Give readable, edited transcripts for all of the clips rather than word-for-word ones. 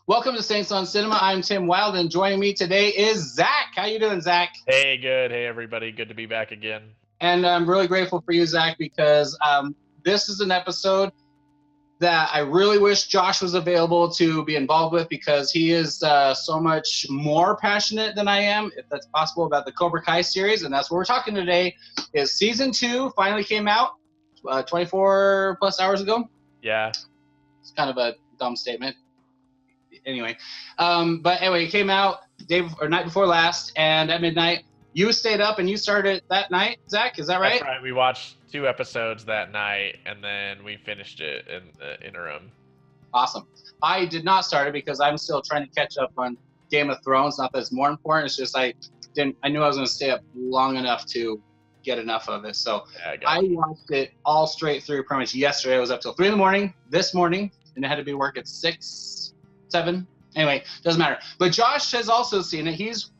Welcome to Saints on Cinema. I'm Tim Wild, and joining me today is Zach. How you doing, Zach? Hey, good. Hey, everybody. Good to be back again. And I'm really grateful for you, Zach, because this is an episode that I really wish Josh was available to be involved with, because he is so much more passionate than I am, if that's possible, about the Cobra Kai series. And that's what we're talking today. Is Season 2 finally came out 24 plus hours ago. Yeah. It's kind of a dumb statement. Anyway, it came out night before last, and at midnight you stayed up and you started that night, Zach. Is that right? That's right. We watched 2 episodes that night, and then we finished it in the interim. Awesome. I did not start it because I'm still trying to catch up on Game of Thrones. Not that it's more important. It's just I knew I was going to stay up long enough to get enough of it. So I watched it all straight through pretty much yesterday. I was up till 3 a.m. this morning, and I had to be work at 6, 7. Anyway, doesn't matter. But Josh has also seen it. He's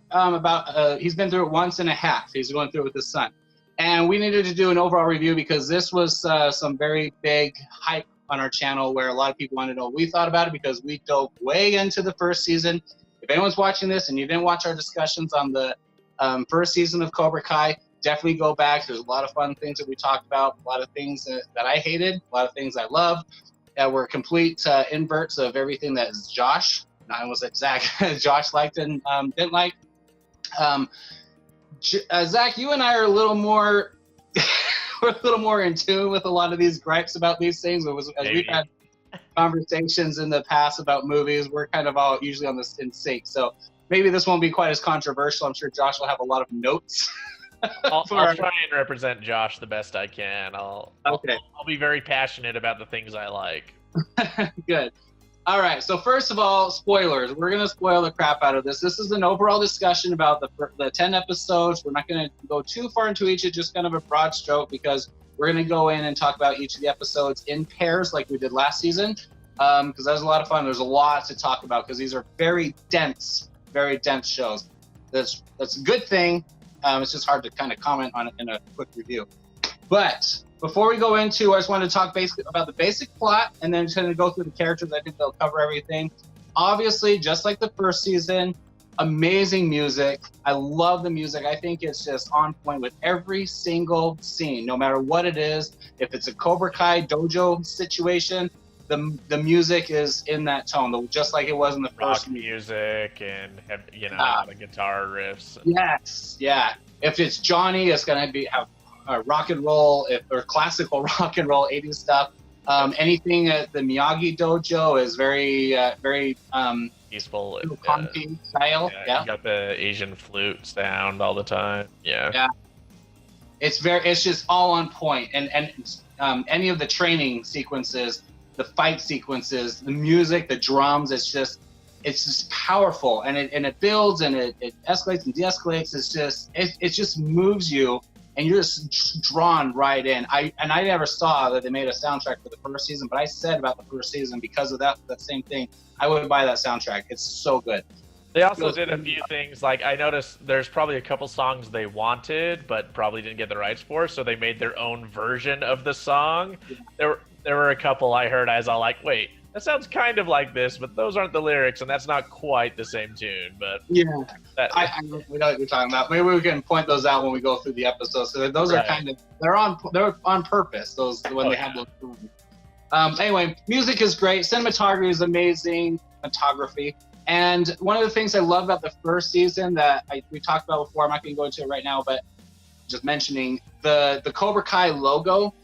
he's been through it once and a half. He's going through it with his son. And we needed to do an overall review because this was some very big hype on our channel where a lot of people wanted to know what we thought about it, because we dove way into the first season. If anyone's watching this and you didn't watch our discussions on the first season of Cobra Kai, definitely go back. There's a lot of fun things that we talked about, a lot of things that I hated, a lot of things I loved. That were complete inverts of everything that Josh, I almost said Zach, Josh liked and didn't like. Zach, you and I are a little more, we're a little more in tune with a lot of these gripes about these things. As we've had conversations in the past about movies, we're kind of all usually on this in sync. So maybe this won't be quite as controversial. I'm sure Josh will have a lot of notes. I'll try and represent Josh the best I can. I'll be very passionate about the things I like. Good. All right. So first of all, spoilers. We're going to spoil the crap out of this. This is an overall discussion about the 10 episodes. We're not going to go too far into each. It's just kind of a broad stroke, because we're going to go in and talk about each of the episodes in pairs like we did last season, because that was a lot of fun. There's a lot to talk about because these are very dense shows. That's a good thing. It's just hard to kind of comment on it in a quick review. But before we go into, I just want to talk basically about the basic plot, and then kind of go through the characters. I think they'll cover everything. Obviously, just like the first season, amazing music. I love the music. I think it's just on point with every single scene, no matter what it is. If it's a Cobra Kai dojo situation, the music is in that tone, just like it was in the first. Rock music and the guitar riffs. Yes, yeah. If it's Johnny, it's gonna have rock and roll or classical rock and roll 80s stuff. Anything at the Miyagi dojo is very peaceful, funky style. Yeah, you got the Asian flute sound all the time. Yeah. It's just all on point, and any of the training sequences, the fight sequences, the music, the drums, it's just powerful, and it builds and it escalates and de-escalates. It just moves you, and you're just drawn right in. I never saw that they made a soundtrack for the first season, but I said about the first season, because of that same thing, I would buy that soundtrack. It's so good. They also did a few things, like I noticed there's probably a couple songs they wanted but probably didn't get the rights for, so they made their own version of the song. Yeah. There were a couple I heard, I was all like, wait, that sounds kind of like this, but those aren't the lyrics, and that's not quite the same tune. But yeah, we know what you're talking about. Maybe we can point those out when we go through the episodes. So those are they're on purpose. Those when they have those songs. Anyway, music is great. Cinematography is amazing. Photography. And one of the things I love about the first season that we talked about before, I'm not going to go into it right now, but just mentioning the Cobra Kai logo.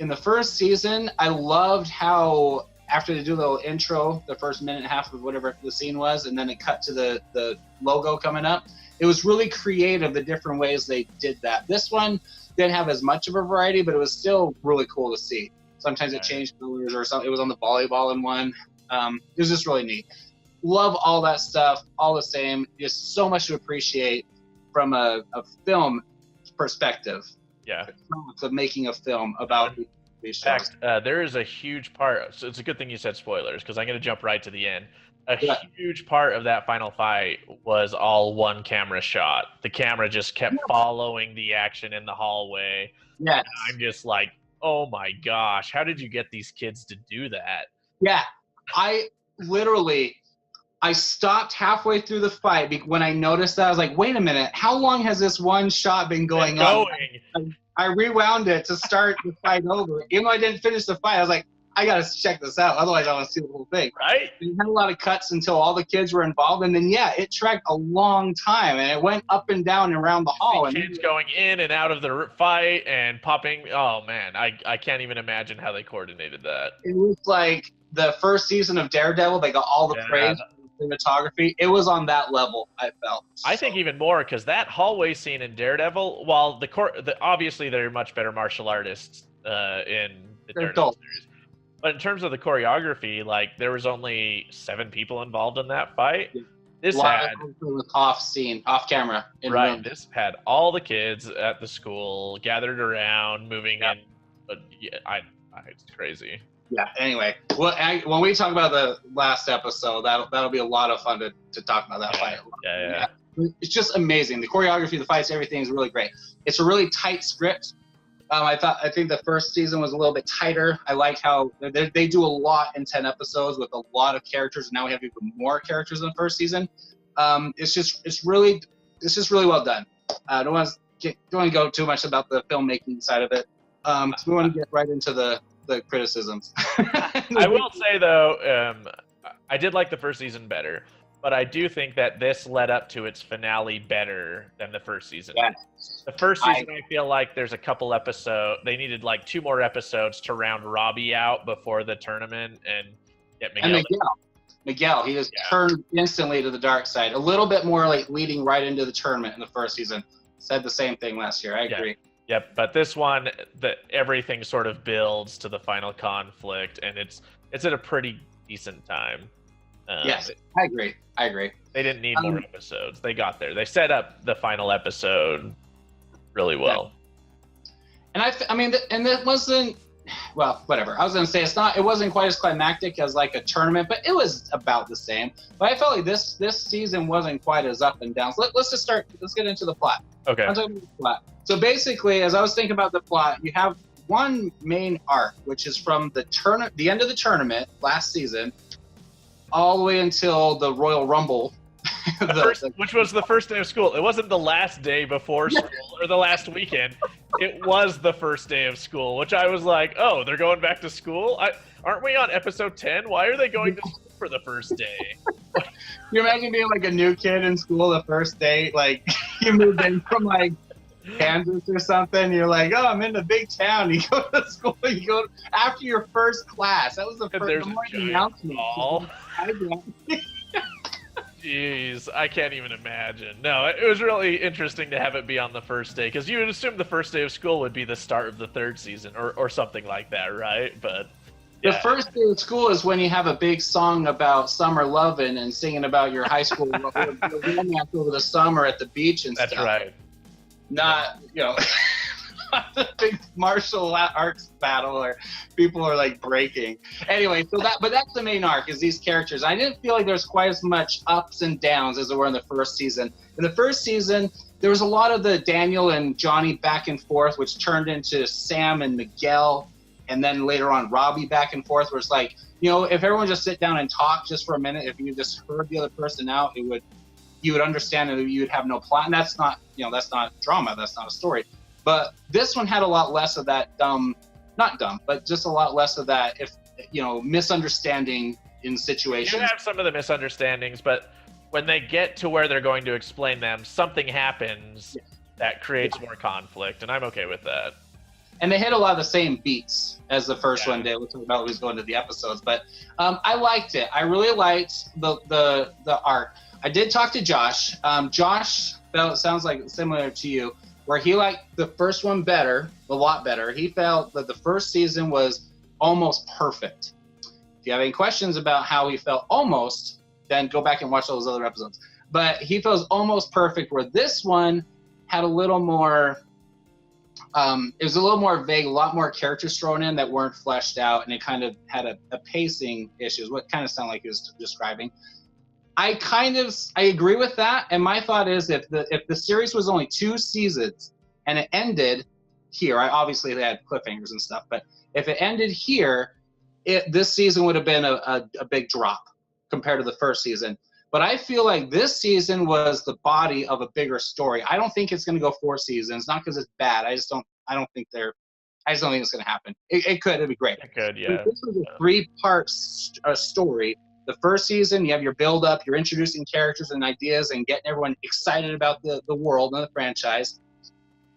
In the first season, I loved how after they do the little intro, the first minute and a half of whatever the scene was, and then it cut to the logo coming up, it was really creative, the different ways they did that. This one didn't have as much of a variety, but it was still really cool to see. Sometimes it changed colors or something. It was on the volleyball in one. It was just really neat. Love all that stuff, all the same. Just so much to appreciate from a film perspective. Yeah. Of making a film about these shows. In fact, there is a huge part, so it's a good thing you said spoilers, because I'm going to jump right to the end. Huge part of that final fight was all one camera shot. The camera just kept following the action in the hallway. Yeah. I'm just like, oh my gosh, how did you get these kids to do that? Yeah. I I stopped halfway through the fight when I noticed that. I was like, wait a minute, how long has this one shot been going on? I rewound it to start the fight over. Even though I didn't finish the fight, I was like, I got to check this out. Otherwise, I want to see the whole thing. Right? We had a lot of cuts until all the kids were involved. And then, it tracked a long time. And it went up and down and around the hall. And kids going in and out of the fight and popping. Oh, man. I can't even imagine how they coordinated that. It was like the first season of Daredevil. They got all the praise for cinematography. It was on that level, I felt. I think even more because that hallway scene in Daredevil, while obviously they're much better martial artists in the Daredevil series. But in terms of the choreography, like there was only 7 people involved in that fight. This had off camera. Right. This had all the kids at the school gathered around, moving in. But it's crazy. Yeah. Anyway, when we talk about the last episode, that'll be a lot of fun to talk about that fight. Yeah. It's just amazing. The choreography, the fights, everything is really great. It's a really tight script. I think the first season was a little bit tighter. I like how they do a lot in 10 episodes with a lot of characters. And now we have even more characters in the first season. It's really well done. Don't want to go too much about the filmmaking side of it. We want to get right into the criticisms. I will say though, I did like the first season better. But I do think that this led up to its finale better than the first season. Yes. The first season, I feel like there's a couple episodes. They needed like 2 more episodes to round Robbie out before the tournament and get Miguel. And Miguel, he just turned instantly to the dark side. A little bit more like leading right into the tournament in the first season. Said the same thing last year. I agree. Yep, but this one, everything sort of builds to the final conflict, and it's at a pretty decent time. Yes, I agree. They didn't need more episodes. They got there. They set up the final episode really well. Yeah. And it wasn't. Well, whatever. I was gonna say it wasn't quite as climactic as like a tournament, but it was about the same. But I felt like this season wasn't quite as up and down. So let's get into the plot. Okay. I'm talking about the plot. So basically, as I was thinking about the plot, you have one main arc, which is from the end of the tournament last season, all the way until the Royal Rumble. Which was the first day of school. It wasn't the last day before school or the last weekend. It was the first day of school, which I was like, oh, they're going back to school? Aren't we on episode 10? Why are they going to school for the first day? You imagine being like a new kid in school the first day, like you moved in from like Kansas or something. You're like, oh, I'm in the big town. You go to school. You go after your first class. That was the first announcement. Jeez, I can't even imagine. No, it was really interesting to have it be on the first day because you would assume the first day of school would be the start of the 3rd season or something like that, right? But the first day of school is when you have a big song about summer loving and singing about your high school romance over the summer at the beach and stuff. That's right. Not, a big martial arts battle or people are like breaking. Anyway, but that's the main arc is these characters. I didn't feel like there's quite as much ups and downs as there were in the first season. In the first season, there was a lot of the Daniel and Johnny back and forth, which turned into Sam and Miguel, and then later on Robbie back and forth, where it's like, if everyone just sit down and talk just for a minute, if you just heard the other person out, you would understand and you would have no plot. And that's not, that's not drama. That's not a story. But this one had a lot less of that not dumb, but just a lot less of that, misunderstanding in situations. You have some of the misunderstandings, but when they get to where they're going to explain them, something happens that creates more conflict, and I'm okay with that. And they hit a lot of the same beats as the first one did. We'll talk about who's going to the episodes, but I liked it. I really liked the arc. I did talk to Josh. Josh sounds like similar to you, where he liked the first one a lot better. He felt that the first season was almost perfect. If you have any questions about how he felt almost, then go back and watch those other episodes. But he feels almost perfect, where this one had a little more, it was a little more vague, a lot more characters thrown in that weren't fleshed out, and it kind of had a pacing issue, what kind of sounded like he was describing. I agree with that, and my thought is if the series was only 2 seasons and it ended here, obviously they had cliffhangers and stuff, but if it ended here, this season would have been a big drop compared to the first season. But I feel like this season was the body of a bigger story. I don't think it's going to go 4 seasons, not because it's bad. I just don't think it's going to happen. It could. It'd be great. It could, yeah. But this was a 3-part story. The first season, you have your build-up, you're introducing characters and ideas and getting everyone excited about the world and the franchise.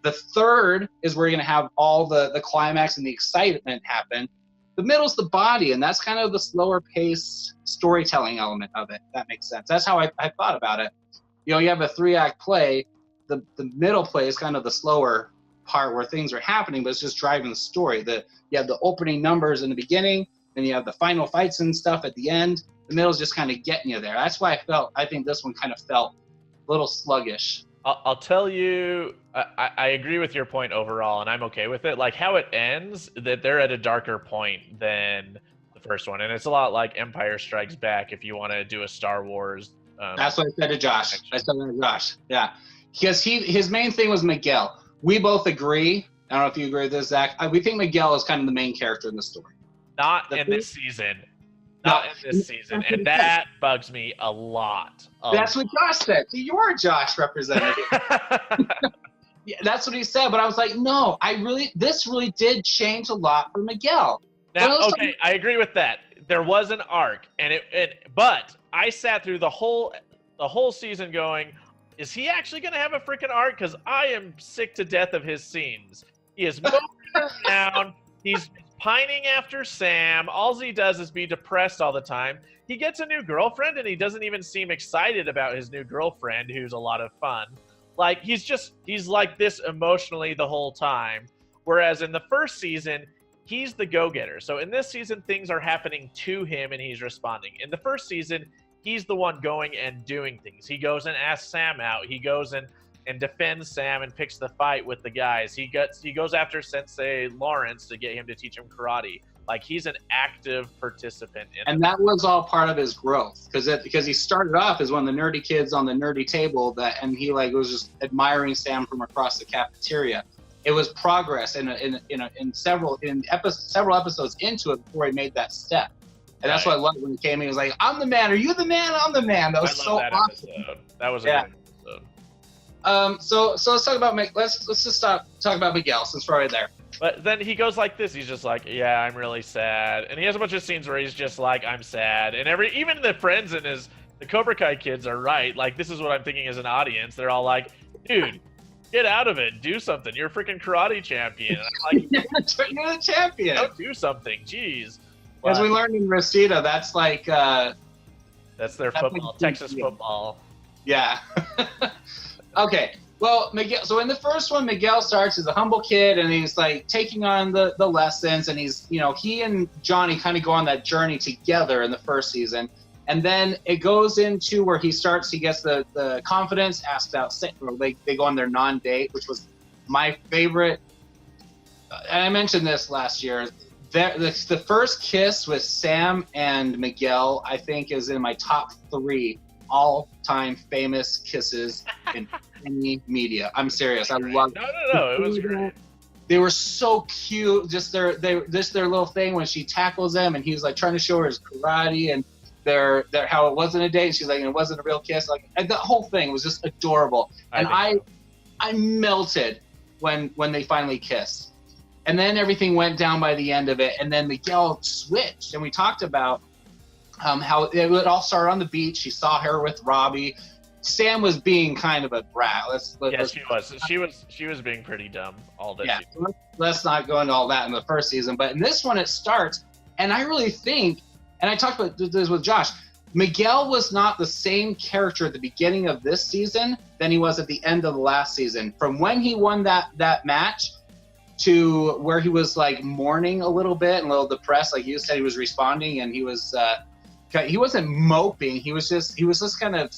The third is where you're going to have all the climax and the excitement happen. The middle's the body, and that's kind of the slower pace storytelling element of it. That makes sense. That's how I thought about it. You know, you have a 3-act play. The middle play is kind of the slower part where things are happening, but it's just driving the story. You have the opening numbers in the beginning, then you have the final fights and stuff at the end. The middle's just kind of getting you there. That's why I think this one kind of felt a little sluggish. I'll tell you, I agree with your point overall, and I'm okay with it. Like how it ends, that they're at a darker point than the first one, and it's a lot like Empire Strikes Back. If you want to do a Star Wars, that's what I said to Josh. Yeah, because his main thing was Miguel. We both agree. I don't know if you agree with this, Zach. We think Miguel is kind of the main character in the story. Not in this season. And that bugs me a lot. That's what Josh said. So you are Josh representative. Yeah, that's what he said, but I was like, no, this really did change a lot for Miguel. Now, okay, I agree with that. There was an arc, but I sat through the whole season going, is he actually going to have a freaking arc? Because I am sick to death of his scenes. He is moving around. He's pining after Sam. All he does is be depressed all the time. He gets a new girlfriend, and he doesn't even seem excited about his new girlfriend, who's a lot of fun. Like, he's like this emotionally the whole time. Whereas in the first season, he's the go-getter. So in this season, things are happening to him, and he's responding. In the first season, he's the one going and doing things. He goes and asks Sam out. He goes and defends Sam and picks the fight with the guys. He goes after Sensei Lawrence to get him to teach him karate. Like, he's an active participant in it. And that was all part of his growth, because he started off as one of the nerdy kids on the nerdy table and he was just admiring Sam from across the cafeteria. It was progress several episodes into it before he made that step. And that's what I loved when he came in. He was like, "I'm the man. Are you the man? I'm the man." That was so awesome. Episode. That was a good episode. So let's talk about let's just talk about Miguel since we're already there. But then he goes like this. He's just like, "Yeah, I'm really sad," and he has a bunch of scenes where he's just like, "I'm sad," and even the friends in the Cobra Kai kids are right. Like, this is what I'm thinking as an audience. They're all like, "Dude, get out of it. Do something. You're a freaking karate champion." I'm like, you're the champion. Don't do something. Jeez. As we learned in Rosita, that's like that's their football, like Texas football. Yeah. Okay. Well, Miguel. So in the first one, Miguel starts as a humble kid, and he's like taking on the lessons, and he's he and Johnny kind of go on that journey together in the first season, and then it goes into where he gets the confidence, asks out, or they go on their non-date, which was my favorite. And I mentioned this last year. The first kiss with Sam and Miguel, I think, is in my top 3 all-time famous kisses in any media. I'm serious. I love it. No, it was great. They were so cute. Just their little thing when she tackles him, and he's like trying to show her his karate, and their how it wasn't a date. She's like, it wasn't a real kiss. Like, the whole thing was just adorable, and I melted when they finally kissed. And then everything went down by the end of it, and then Miguel switched, and we talked about how it would all start on the beach. He saw her with Robbie. Sam was being kind of a brat. She was being pretty dumb all this. Yeah, let's not go into all that in the first season. But in this one, it starts, and I really think, and I talked about this with Josh, Miguel was not the same character at the beginning of this season than he was at the end of the last season. From when he won that match to where he was like mourning a little bit and a little depressed, like you said, he was responding, and he wasn't moping. He was just kind of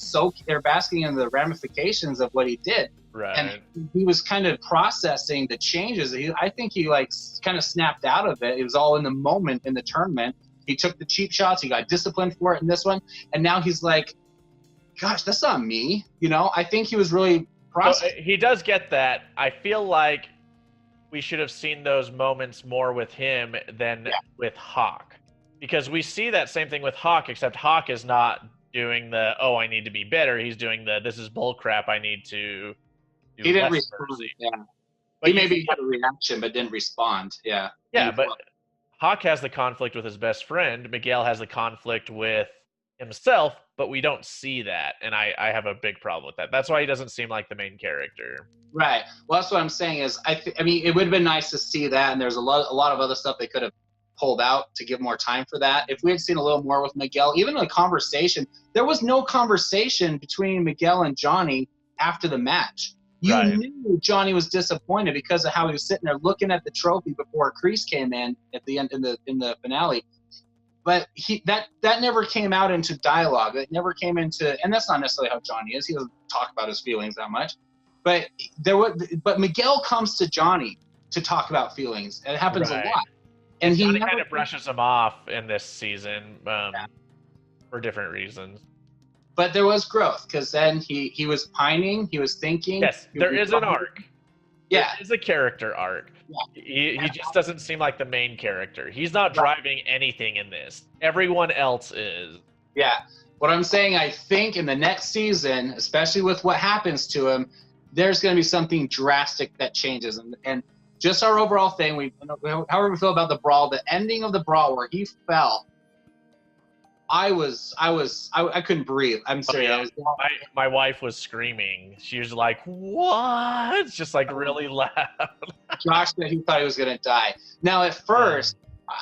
they're basking in the ramifications of what he did. Right. And he was kind of processing the changes. I think he like kind of snapped out of it. It was all in the moment in the tournament. He took the cheap shots. He got disciplined for it in this one. And now he's like, gosh, that's not me. I think he was really processing. So he does get that. I feel like we should have seen those moments more with him than with Hawk. Because we see that same thing with Hawk, except Hawk is not doing the, oh, I need to be better. He's doing the, this is bull crap. I need to do He didn't less respond. mercy. Yeah. But he maybe had a reaction, but didn't respond. Yeah. Yeah, but Hawk has the conflict with his best friend. Miguel has the conflict with himself, but we don't see that, and I have a big problem with that. That's why he doesn't seem like the main character. Right. Well, that's what I'm saying is I mean, it would have been nice to see that, and there's a lot of other stuff they could have pulled out to give more time for that. If we had seen a little more with Miguel, even a conversation, there was no conversation between Miguel and Johnny after the match. You knew Johnny was disappointed because of how he was sitting there looking at the trophy before Kreese came in at the end in the finale. But that never came out into dialogue. It never came into, and that's not necessarily how Johnny is. He doesn't talk about his feelings that much. But Miguel comes to Johnny to talk about feelings. And it happens a lot. And Johnny kind of brushes him off in this season for different reasons. But there was growth because then he was pining, he was thinking. Yes, there is an arc. Yeah. There is a character arc. Yeah. He just doesn't seem like the main character. He's not driving anything in this. Everyone else is. Yeah. What I'm saying, I think in the next season, especially with what happens to him, there's going to be something drastic that changes. And just our overall thing, however we feel about the brawl, the ending of the brawl where he fell, I couldn't breathe. I'm serious. My wife was screaming. She was like, "What?" It's just like really loud. Josh said he thought he was going to die. Now, at first,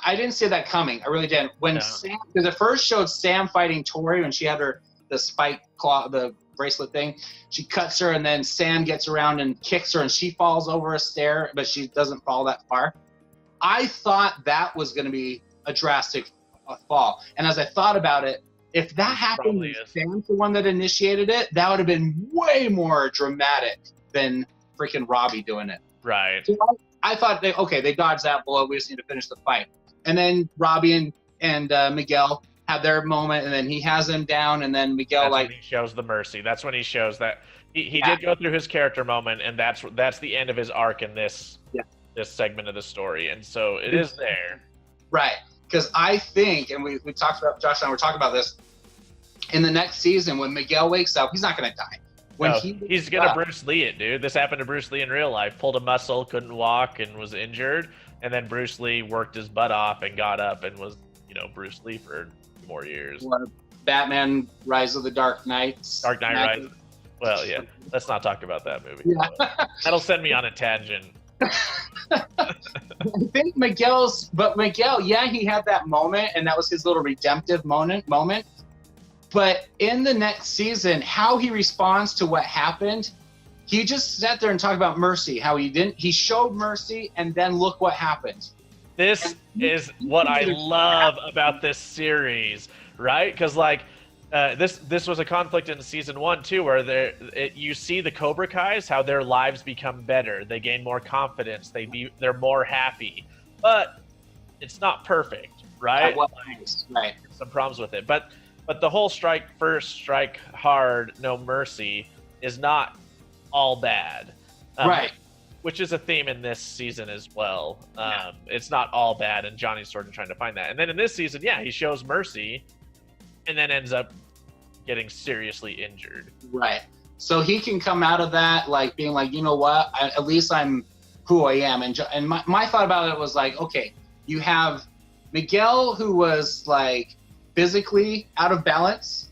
I didn't see that coming. I really didn't. When Sam, because it first showed Sam fighting Tori when she had the spike claw, the bracelet thing. She cuts her, and then Sam gets around and kicks her, and she falls over a stair, but she doesn't fall that far. I thought that was going to be a drastic fall. And as I thought about it, if that happened with Sam's the one that initiated it, that would have been way more dramatic than freaking Robbie doing it. Right. So I thought they dodged that blow. We just need to finish the fight. And then Robbie and Miguel have their moment, and then he has him down, and then Miguel when he shows the mercy. That's when he shows that he did go through his character moment, and that's the end of his arc in this segment of the story. And so it is there. Right. Because I think, and we talked about, Josh and I were talking about this, in the next season when Miguel wakes up, he's not going to die. He's going to Bruce Lee it, dude. This happened to Bruce Lee in real life. Pulled a muscle, couldn't walk, and was injured. And then Bruce Lee worked his butt off and got up and was, Bruce Lee for more years. Batman, Rise of the Dark Knight. Dark Knight Rises. Well, yeah. Let's not talk about that movie. Yeah. That'll send me on a tangent. I think Miguel, he had that moment, and that was his little redemptive moment. But in the next season, how he responds to what happened, he just sat there and talked about mercy. How he showed mercy, and then look what happened. This is what I love about this series, right? Because this was a conflict in season 1 too, where you see the Cobra Kais, how their lives become better, they gain more confidence, they're more happy, but it's not perfect, right? Right. Some problems with it, but the whole strike first, strike hard, no mercy is not all bad, right? Which is a theme in this season as well. It's not all bad, and Johnny's sort of trying to find that. And then in this season, he shows mercy, and then ends up getting seriously injured. Right. So he can come out of that being like, you know what? At least I'm who I am. And my thought about it was okay, you have Miguel, who was physically out of balance,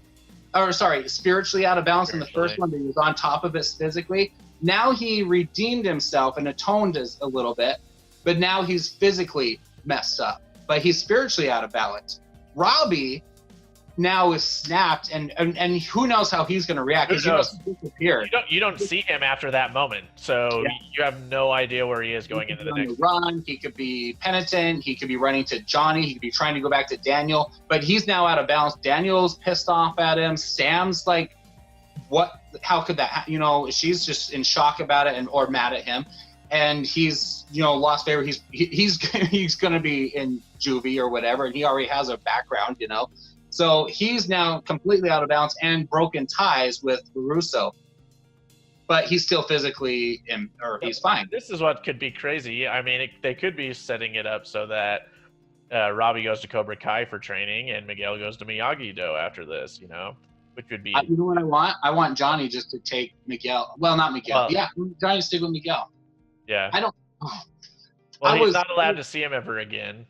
spiritually out of balance in the first one, but he was on top of it physically. Now he redeemed himself and atoned a little bit, but now he's physically messed up, but he's spiritually out of balance. Robbie now is snapped, and who knows how he's going to react, because he must have disappeared. You don't see him after that moment, so you have no idea where he is going into the next run. He could be penitent, he could be running to Johnny, he could be trying to go back to Daniel, but he's now out of balance. Daniel's pissed off at him. Sam's what? How could that? She's just in shock about it or mad at him, and he's lost favor. He's going to be in juvie or whatever, and he already has a background, So he's now completely out of balance and broken ties with Larusso, but he's still physically he's fine. This is what could be crazy. I mean, they could be setting it up so that Robbie goes to Cobra Kai for training and Miguel goes to Miyagi-Do after this. which would be. You know what I want? I want Johnny just to take Miguel. Well, not Miguel. Yeah, Johnny to stick with Miguel. Yeah. I don't. Oh. Well, he's not allowed to see him ever again.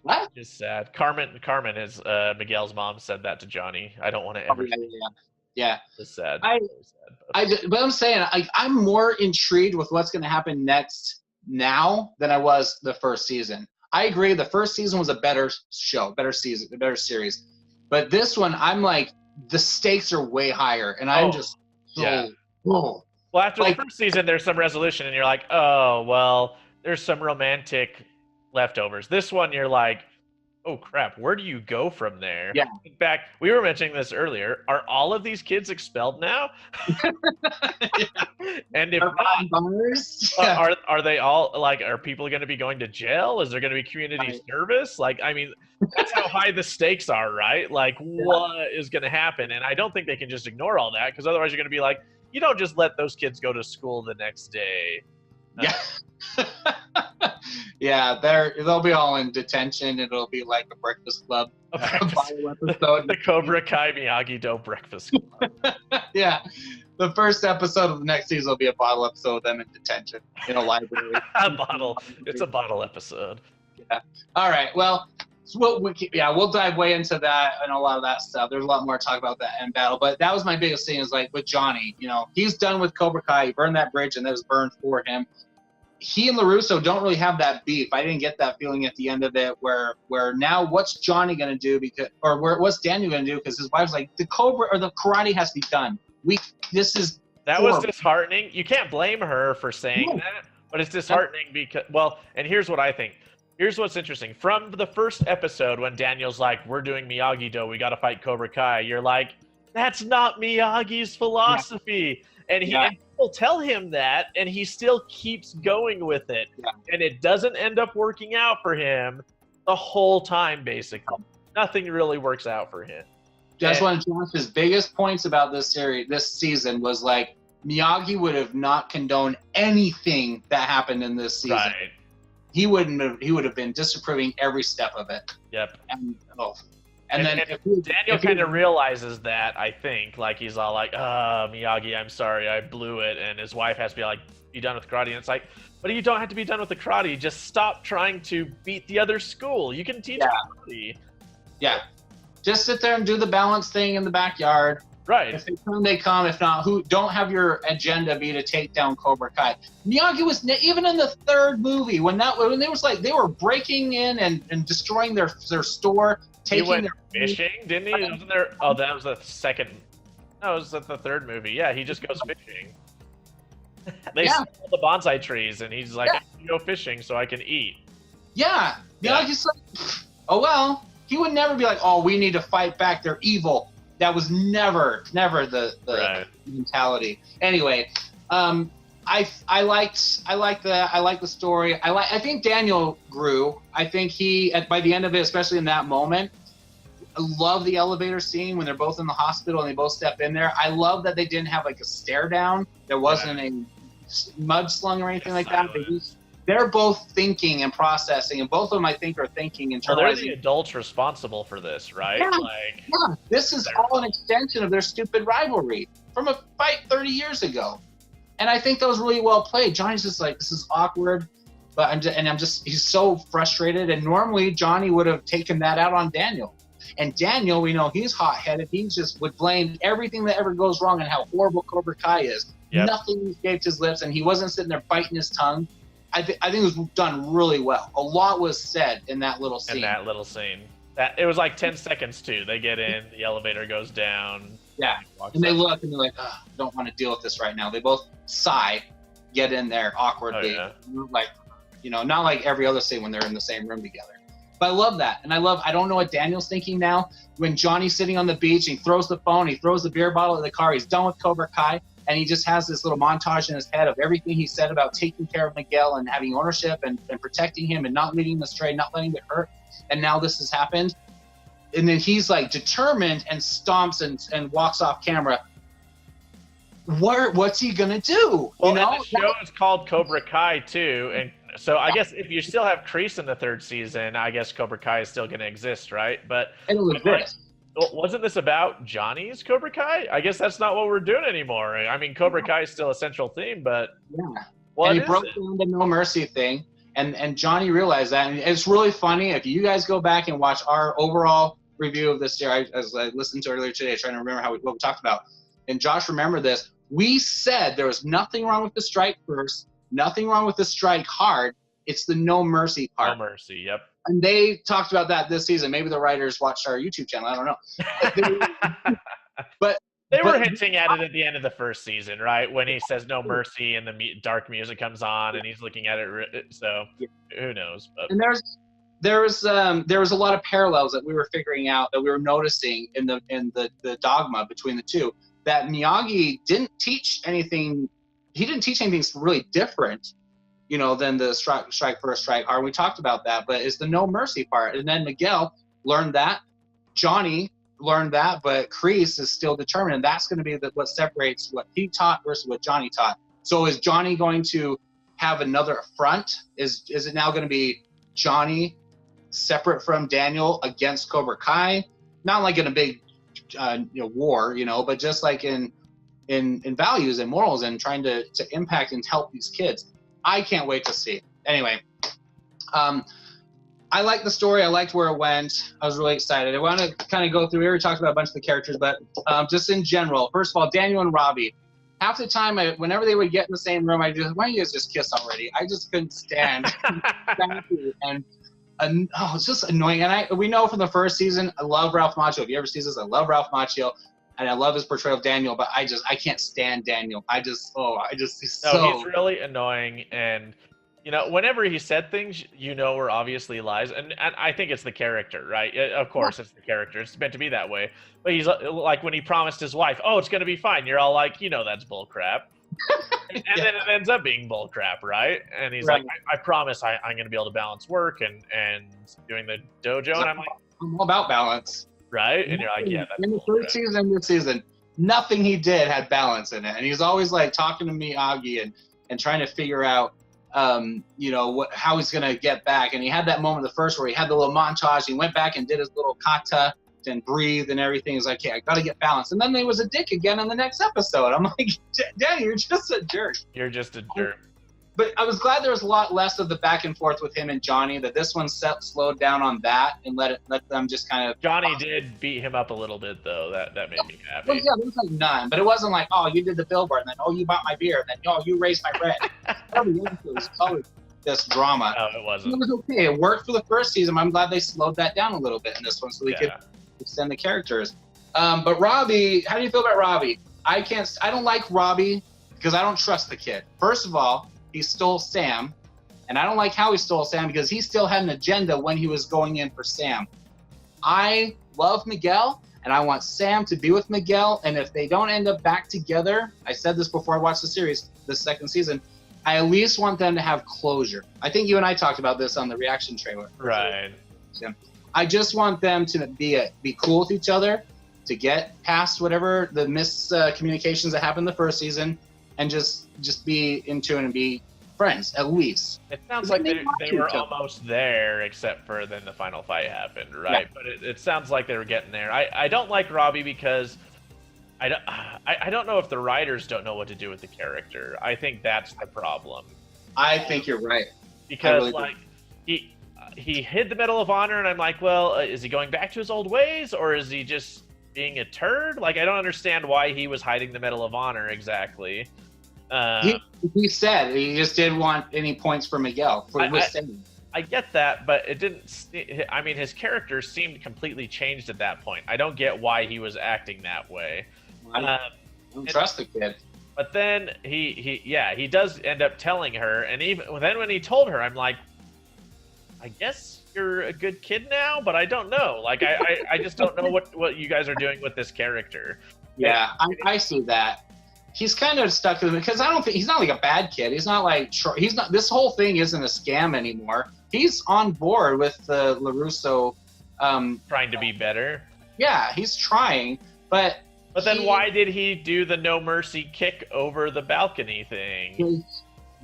What? Just sad. Carmen is Miguel's mom said that to Johnny. I don't want to ever. Yeah. It's sad. But I'm saying I'm more intrigued with what's going to happen next now than I was the first season. I agree. The first season was a better show, better season, a better series. But this one, I'm like, the stakes are way higher, and I'm just whoa. Well, after the first season, there's some resolution, and you're like, oh, well, there's some romantic leftovers. This one, you're like, oh, crap, where do you go from there? Yeah. In fact, we were mentioning this earlier. Are all of these kids expelled now? And if not, are they all, like, are people going to be going to jail? Is there going to be community service? Like, I mean, that's how high the stakes are, right? Like, what is going to happen? And I don't think they can just ignore all that, because otherwise you're going to be like, you don't just let those kids go to school the next day. Yeah, they'll be all in detention. It'll be like a Breakfast Club episode. The Cobra Kai Miyagi-Do Breakfast Club. Yeah, the first episode of the next season will be a bottle episode of them in detention in a library. It's a bottle episode. Yeah. All right. Well, we'll dive way into that and a lot of that stuff. There's a lot more to talk about that in battle, but that was my biggest thing is like with Johnny, he's done with Cobra Kai. He burned that bridge and that was burned for him. He and Larusso don't really have that beef. I didn't get that feeling at the end of it where now what's Johnny going to do what's Daniel going to do? Because his wife's like, the Cobra or the karate has to be done. That was disheartening. You can't blame her for saying that, but it's disheartening because, and here's what I think. Here's what's interesting. From the first episode when Daniel's like, we're doing Miyagi-Do, we got to fight Cobra Kai, you're like, that's not Miyagi's philosophy. And people tell him that, and he still keeps going with it. Yeah. And it doesn't end up working out for him the whole time, basically. Nothing really works out for him. That's one of Josh's biggest points about this season was like, Miyagi would have not condoned anything that happened in this season. Right. He would have been disapproving every step of it. Yep. And then Daniel kind of realizes that, I think, like he's all like, Miyagi, I'm sorry, I blew it. And his wife has to be like, be done with karate. And it's like, but you don't have to be done with the karate. Just stop trying to beat the other school. You can teach karate. Yeah. Just sit there and do the balance thing in the backyard. Right. If they come, they come. If not, don't have your agenda be to take down Cobra Kai. Miyagi was even in the third movie when they was like they were breaking in and destroying their store, taking their fishing, didn't he? Wasn't there? Oh, that was the second. No, it was the third movie. Yeah, he just goes fishing. They sell the bonsai trees, and he's like, I can go fishing so I can eat. Yeah, Miyagi's like, oh well. He would never be like, oh, we need to fight back. They're evil. That was never the mentality. Anyway, I like the story. I think Daniel grew. I think by the end of it, especially in that moment, I love the elevator scene when they're both in the hospital and they both step in there. I love that they didn't have like a stare down. There wasn't a mudslung or anything like that. They're both thinking and processing, and both of them, I think, are thinking and internalizing. Well, they're the adults responsible for this, right? Yeah, this is all an extension of their stupid rivalry from a fight 30 years ago. And I think that was really well played. Johnny's just like, this is awkward, but he's so frustrated. And normally Johnny would have taken that out on Daniel. And Daniel, we know he's hot-headed. He just would blame everything that ever goes wrong and how horrible Cobra Kai is. Yep. Nothing escaped his lips, and he wasn't sitting there biting his tongue. I think it was done really well. A lot was said in that little scene. It was like 10 seconds, too. They get in, the elevator goes down. Yeah, and they look, and they're like, I don't want to deal with this right now. They both sigh, get in there awkwardly. Oh, yeah. Like, not like every other scene when they're in the same room together. But I love that. And I don't know what Daniel's thinking now. When Johnny's sitting on the beach, he throws the phone, he throws the beer bottle in the car, he's done with Cobra Kai. And he just has this little montage in his head of everything he said about taking care of Miguel and having ownership and protecting him and not leading him astray, not letting it hurt. And now this has happened. And then he's like determined and stomps and walks off camera. What's he going to do? Well, and the show is called Cobra Kai too. And so I guess if you still have Kreese in the third season, I guess Cobra Kai is still going to exist, right? But it'll exist. Well, wasn't this about Johnny's Cobra Kai? I guess that's not what we're doing anymore. I mean, Cobra Kai is still a central theme, but and he broke down the No Mercy thing, and Johnny realized that, and it's really funny if you guys go back and watch our overall review of this series, as I listened to earlier today, trying to remember what we talked about. And Josh, remember this. We said there was nothing wrong with the strike first, nothing wrong with the strike hard. It's the No Mercy part. No Mercy, yep. And they talked about that this season. Maybe the writers watched our YouTube channel. I don't know. But they were hinting at it at the end of the first season, right? When he says "No Mercy" and the dark music comes on, and he's looking at it. So who knows? But. And there was a lot of parallels that we were figuring out, that we were noticing in the dogma between the two. That Miyagi didn't teach anything. He didn't teach anything really different, than the strike first, strike hard. We talked about that, but it's the No Mercy part. And then Miguel learned that. Johnny learned that, but Kreese is still determined, and that's going to be what separates what he taught versus what Johnny taught. So is Johnny going to have another front? Is it now going to be Johnny separate from Daniel against Cobra Kai? Not like in a big war, but just like in values and morals and trying to impact and help these kids. I can't wait to see. Anyway, I liked the story. I liked where it went. I was really excited. I want to kind of go through. We already talked about a bunch of the characters, but just in general, first of all, Daniel and Robbie. Half the time, whenever they would get in the same room, I'd just, why don't you guys just kiss already? I just couldn't stand. It's just annoying. And we know from the first season, I love Ralph Macchio. If you ever see this, I love Ralph Macchio. And I love his portrayal of Daniel, but I can't stand Daniel. He's he's really annoying. And, whenever he said things, were obviously lies. And I think it's the character, right? Of course, it's the character. It's meant to be that way. But he's like, when he promised his wife, oh, it's going to be fine. You're all like, that's bull crap. And then it ends up being bull crap, right? And he's like, I promise I'm going to be able to balance work and doing the dojo. And I'm like, I'm all about balance. Right? And you're like, yeah. That's in the first season and this season, nothing he did had balance in it. And he's always like talking to Miyagi and trying to figure out, how he's going to get back. And he had that moment, the first, where he had the little montage. He went back and did his little kata and breathed and everything. He's like, I got to get balance. And then there was a dick again in the next episode. I'm like, Danny, you're just a jerk. You're just a jerk. But I was glad there was a lot less of the back and forth with him and Johnny, that this one slowed down on that and let them just kind of... Johnny did beat him up a little bit, though. That made me happy. Well, yeah, there was like none. But it wasn't like, oh, you did the billboard, and then, oh, you bought my beer, and then, oh, you raised my rent. It was always this drama. No, it wasn't. It was okay. It worked for the first season. I'm glad they slowed that down a little bit in this one so we could extend the characters. But Robbie, how do you feel about Robbie? I don't like Robbie because I don't trust the kid. First of all, he stole Sam, and I don't like how he stole Sam because he still had an agenda when he was going in for Sam. I love Miguel, and I want Sam to be with Miguel, and if they don't end up back together, I said this before I watched the series, the second season, I at least want them to have closure. I think you and I talked about this on the reaction trailer. Right. I just want them to be cool with each other, to get past whatever the miscommunications that happened the first season, and just be in tune and be friends, at least. It sounds like they were almost there, except for then the final fight happened, right? Yeah. But it sounds like they were getting there. I don't like Robbie because I don't know if the writers don't know what to do with the character. I think that's the problem. I think you're right. Because he hid the Medal of Honor, and I'm like, well, is he going back to his old ways, or is he just being a turd? Like, I don't understand why he was hiding the Medal of Honor exactly. He said he just didn't want any points for Miguel. I get that, but it didn't. I mean, his character seemed completely changed at that point. I don't get why he was acting that way. I don't trust the kid. But then he does end up telling her, and even then when he told her, I'm like, I guess you're a good kid now, but I don't know. Like, I just don't know what you guys are doing with this character. Yeah, I see that. He's kind of stuck with it because I don't think he's not like a bad kid. He's not like this whole thing isn't a scam anymore. He's on board with the Larusso. Trying to be better. Yeah, he's trying, but then why did he do the no mercy kick over the balcony thing?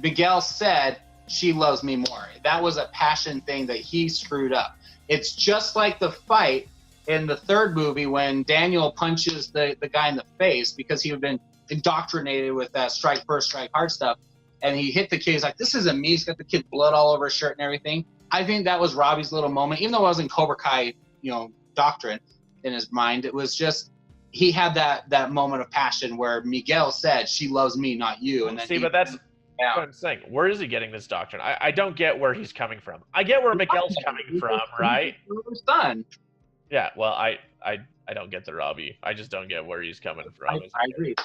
Miguel said, she loves me more. That was a passion thing that he screwed up. It's just like the fight in the third movie when Daniel punches the guy in the face because he had been indoctrinated with that strike first, strike hard stuff. And he hit the kid. He's like, this isn't me. He's got the kid blood all over his shirt and everything. I think that was Robbie's little moment, even though it wasn't Cobra Kai, doctrine in his mind. It was just, he had that moment of passion where Miguel said, she loves me, not you. And then but that's what I'm saying. Where is he getting this doctrine? I don't get where he's coming from. I get where Miguel's coming from, right? Son. Yeah, well, I don't get the Robbie. I just don't get where he's coming from. I agree.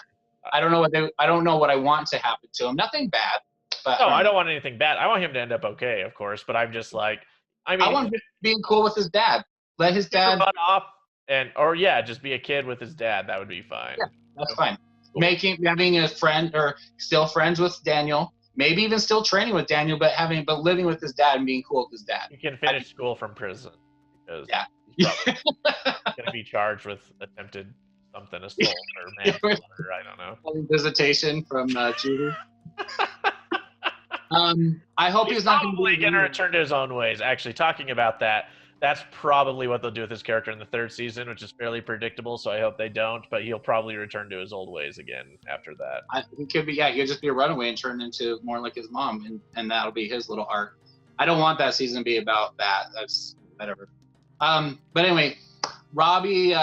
I don't know what I want to happen to him. Nothing bad. But, no, I don't want anything bad. I want him to end up okay, of course. But I'm just like, I want him being cool with his dad. Let his dad run off just be a kid with his dad. That would be fine. Yeah, that's fine. Cool. Having a friend or still friends with Daniel, maybe even still training with Daniel, but living with his dad and being cool with his dad. He can finish school from prison because he's probably going to be charged with attempted something, assault or manslaughter. I don't know. Visitation from Judy. I hope he's not going to return to his own ways. Actually, talking about that, that's probably what they'll do with his character in the third season, which is fairly predictable. So I hope they don't. But he'll probably return to his old ways again after that. He could be. Yeah, he'll just be a runaway and turn into more like his mom, and that'll be his little arc. I don't want that season to be about that. That's whatever. But anyway, Robbie.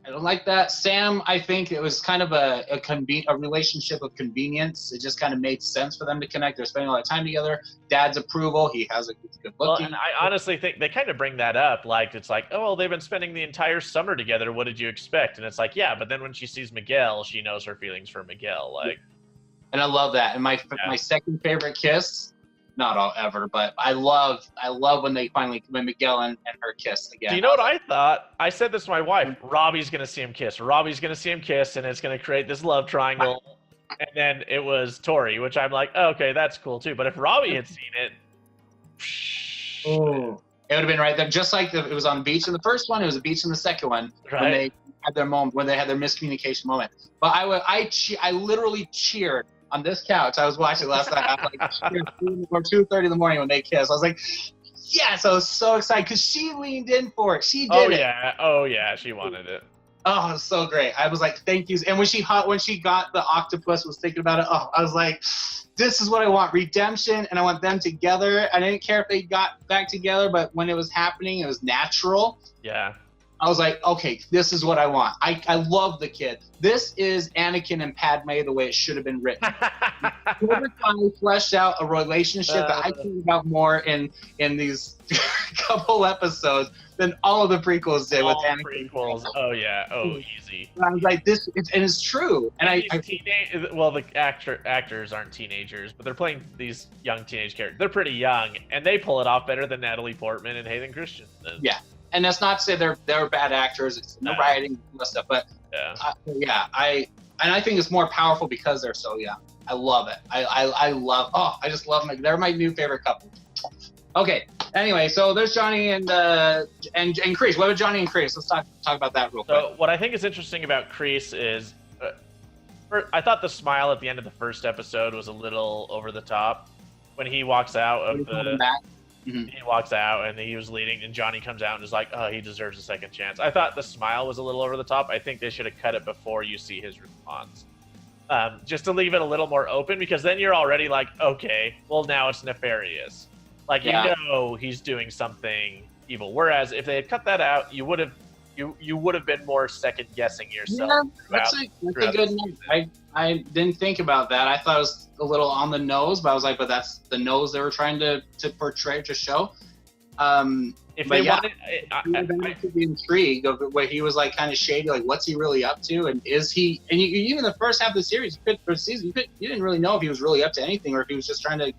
I don't like that. Sam, I think it was kind of a relationship of convenience. It just kind of made sense for them to connect. They're spending a lot of time together. Dad's approval. He has a good looking. Well, and I honestly think they kind of bring that up. Like, it's like, oh, well, they've been spending the entire summer together. What did you expect? And it's like, yeah, but then when she sees Miguel, she knows her feelings for Miguel. Like, and I love that. And my second favorite kiss, not all ever, but I love when Miguel and her kiss again. Do you know what I thought? I said this to my wife. Robbie's gonna see him kiss. Robbie's gonna see him kiss, and it's gonna create this love triangle. And then it was Tori, which I'm like, oh, okay, that's cool too. But if Robbie had seen it, it would have been right there. Just like it was on the beach in the first one, it was a beach in the second one when they had their moment, when they had their miscommunication moment. But I literally cheered. On this couch, I was watching last night. I was like, 2:30 in the morning when they kissed. I was like, yes! I was so excited because she leaned in for it. She did it. Oh yeah, she wanted it. Oh, it was so great. I was like, thank you. And when she got the octopus, was thinking about it. Oh, I was like, this is what I want: redemption, and I want them together. I didn't care if they got back together, but when it was happening, it was natural. Yeah. I was like, okay, this is what I want. I love the kid. This is Anakin and Padme the way it should have been written. Cobra Kai fleshed out a relationship that I care about more in these couple episodes than all of the prequels did with Anakin. Prequels. Oh yeah. Oh, easy. And I was like, it's true. And the actors aren't teenagers, but they're playing these young teenage characters. They're pretty young, and they pull it off better than Natalie Portman and Hayden Christensen. Yeah. And that's not to say they're bad actors. It's the writing and stuff, but I think it's more powerful because they're so young. I love it. I just love them. They're my new favorite couple. Okay. Anyway, so there's Johnny and Kreese. What about Johnny and Kreese? Let's talk about that real quick. So what I think is interesting about Kreese is, I thought the smile at the end of the first episode was a little over the top when he walks out of the. Mm-hmm. He walks out and he was leading, and Johnny comes out and is like, oh, he deserves a second chance. I thought the smile was a little over the top. I think they should have cut it before you see his response. Just to leave it a little more open, because then you're already like, okay, well, now it's nefarious. Like, you know he's doing something evil. Whereas if they had cut that out, you would have been more second guessing yourself. Yeah, that's a good note. I didn't think about that. I thought it was a little on the nose, but I was like, but that's the nose they were trying to portray, to show. If they wanted, to be intrigued of where he was like kind of shady, like what's he really up to, and is he? And you even the first half of the series, first season, you didn't really know if he was really up to anything or if he was just trying to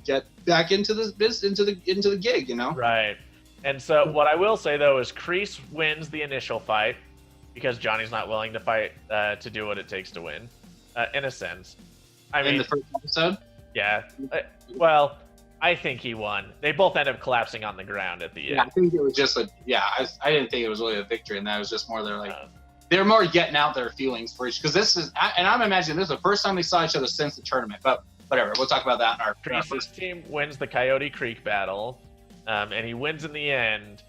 get back into this business, into the gig, you know? Right. And so what I will say though is Kreese wins the initial fight because Johnny's not willing to fight to do what it takes to win. In a sense. I mean, in the first episode? Yeah. Well, I think he won. They both end up collapsing on the ground at the end. Yeah, I think it was just I didn't think it was really a victory, and that was just more they're more getting out their feelings for each, because this is, and I'm imagining this is the first time they saw each other since the tournament, but whatever, we'll talk about that in our first team wins the Coyote Creek battle, and he wins in the end.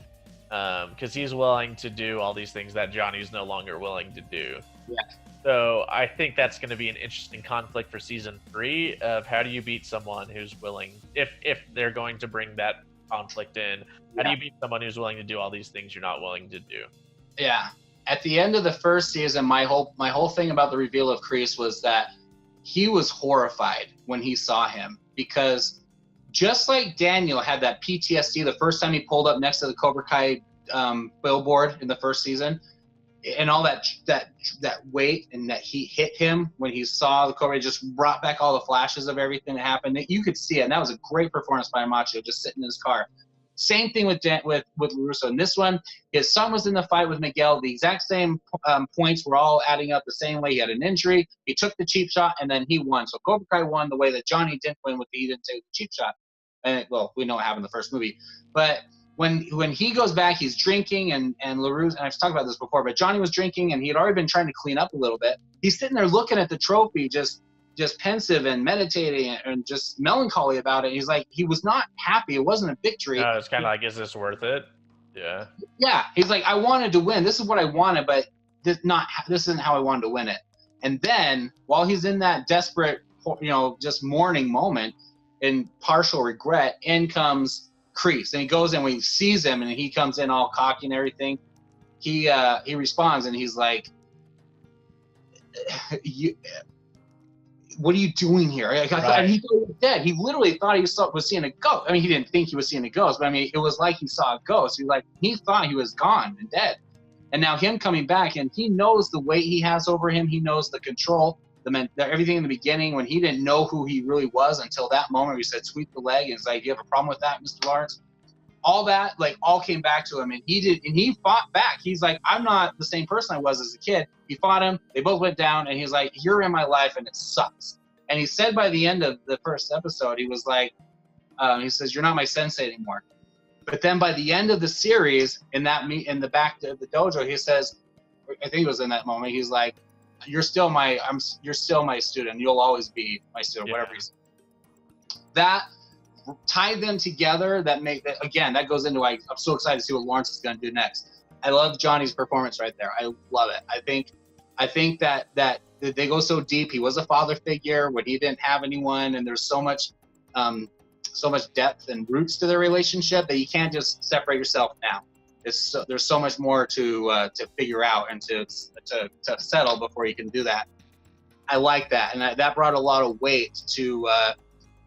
because he's willing to do all these things that Johnny's no longer willing to do. Yeah. So I think that's going to be an interesting conflict for season 3 of how do you beat someone who's willing, if they're going to bring that conflict in, how do you beat someone who's willing to do all these things you're not willing to do? Yeah. At the end of the first season, my whole thing about the reveal of Kreese was that he was horrified when he saw him, because just like Daniel had that PTSD the first time he pulled up next to the Cobra Kai billboard in the first season, and all that weight and that he hit him when he saw the Cobra, just brought back all the flashes of everything that happened. You could see it, and that was a great performance by Macho, just sitting in his car. Same thing with Larusso. In this one, his son was in the fight with Miguel. The exact same points were all adding up the same way. He had an injury. He took the cheap shot, and then he won. So Cobra Kai won the way that Johnny didn't win with he didn't take the cheap shot. And well, we know what happened in the first movie. But when he goes back, he's drinking, and Larusso, and I've talked about this before, but Johnny was drinking, and he had already been trying to clean up a little bit. He's sitting there looking at the trophy, just pensive and meditating and just melancholy about it. He's like, he was not happy. It wasn't a victory. No, it's kind of like, is this worth it? Yeah. Yeah. He's like, I wanted to win. This is what I wanted, but this isn't how I wanted to win it. And then while he's in that desperate, just mourning moment and partial regret, in comes Kreese, and he goes in when he sees him, and he comes in all cocky and everything. He responds, and he's like, what are you doing here? He thought he was dead. He literally thought he was seeing a ghost. I mean, he didn't think he was seeing a ghost, but I mean, it was like he saw a ghost. He thought he was gone and dead. And now him coming back, and he knows the weight he has over him. He knows the control, everything in the beginning when he didn't know who he really was until that moment where he said, sweep the leg. And it's like, you have a problem with that, Mr. Lawrence? All that, all came back to him, and he fought back. He's like, I'm not the same person I was as a kid. He fought him. They both went down, and he's like, you're in my life, and it sucks. And he said by the end of the first episode, he was like, he says, you're not my sensei anymore. But then by the end of the series, in the back of the dojo, he says, I think it was in that moment, he's like, you're still my student. You'll always be my student, whatever he said. That tie them together. That goes into I'm so excited to see what Lawrence is going to do next. I love Johnny's performance right there. I love it. I think that they go so deep. He was a father figure when he didn't have anyone, and there's so much depth and roots to their relationship that you can't just separate yourself now. There's so much more to figure out and to settle before you can do that. I like that, and that brought a lot of weight to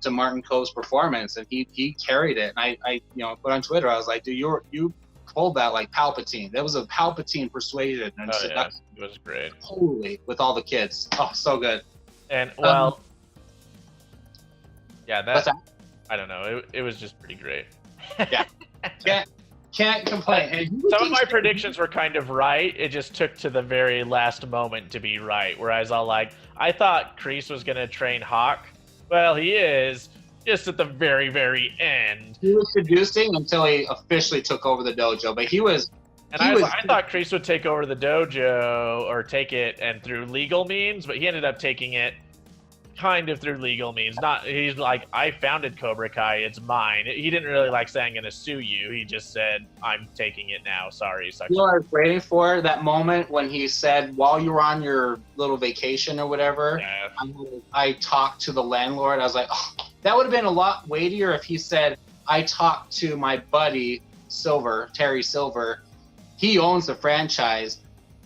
Martin Kove's performance, and he carried it. And I put on Twitter, I was like, dude, you pulled that like Palpatine. That was a Palpatine persuasion and seduction. It was great. Totally, with all the kids. Oh, so good. And that I don't know. It was just pretty great. Yeah. Can't complain. Some of my predictions were kind of right. It just took to the very last moment to be right. Whereas I thought Kreese was going to train Hawk. Well, he is, just at the very, very end. He was seducing until he officially took over the dojo, but he was... And I thought Kreese would take over the dojo, or take it and through legal means, but he ended up taking it kind of through legal means. He's like, I founded Cobra Kai, it's mine. He didn't really say, I'm going to sue you. He just said, I'm taking it now. Sorry. You know what I was waiting for? That moment when he said, while you were on your little vacation or whatever, I talked to the landlord. I was like, oh, that would have been a lot weightier if he said, I talked to my buddy Terry Silver. He owns the franchise.